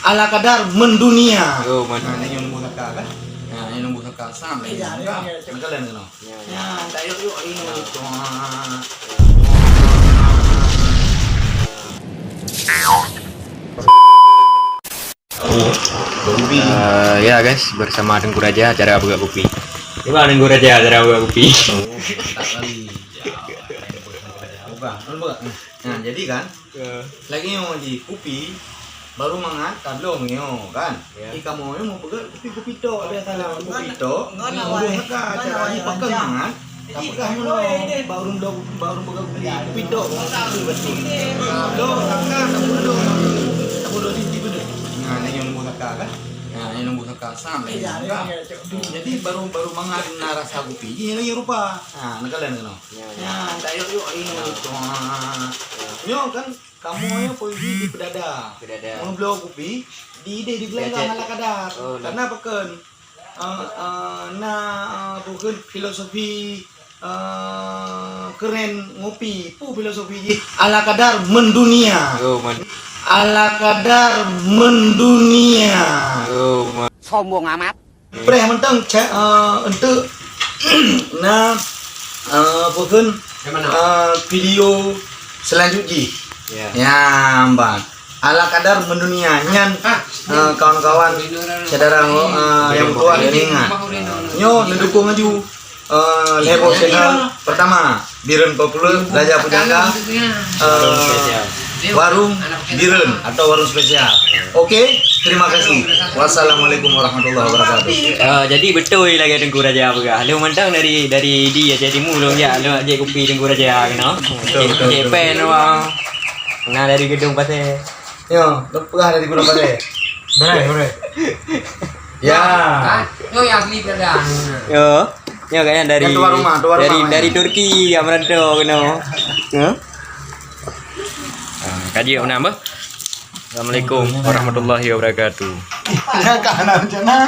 ala kadar mendunia. Oh, man. Nah, ini nombor kakak kan? Nah, ini nombor kakak sama ini. Kalian kenal? Ya, yuk yuk ini itu. Ya guys, bersama Dengku Raja cara buka kopi. Coba Dengku Raja cara buka kopi. Nah, jadi kan lagi yang di kopi baru mangat belum yo kan. Ika mau pegang kopi to, ada salah kopi to. Ngomong ka cara ni pegang mangat. Pegang baru pegang kopi to. Do kakak tamu do di tiba. Nah, ini yang nombor kakak kan. Nah, ini nombor kakak sama. Jadi baru mangat rasa kopi ini lagi rupa. Nah, kalian kenal. Ya, yuk ini itu. Yo kan kamu ya posisi di pedada. Mau beli kopi di belakang ala kadar. Karena bukan bukan filosofi keren ngopi. Filosofi ala kadar mendunia. Ala kadar mendunia. Sombong amat. Pre mentang untuk bukan video selanjutnya. Ya, Mbak. Ala kadar mendunia nyan kawan-kawan saudara yang tua ingat. Nyo mendukung aju level channel pertama Biren Populer Raja Pujangga warung Biren atau warung spesial. Oke, terima kasih. Wassalamualaikum warahmatullahi wabarakatuh. Jadi betul lagi Dengku Raja buka. Lu mentang dari dia jadi mulung ya, lu aja kopi Dengku Raja kena. Pen wah. Nah dari gedung pasir. Yo, lepah dari gedung pasir. Benar. Ya. Yo yang beli pedang. Yo kayaknya dari tuan rumah. Dari Turki kamera do kena. Kaji nambah. Assalamualaikum warahmatullahi wabarakatuh. Ya kanan jana.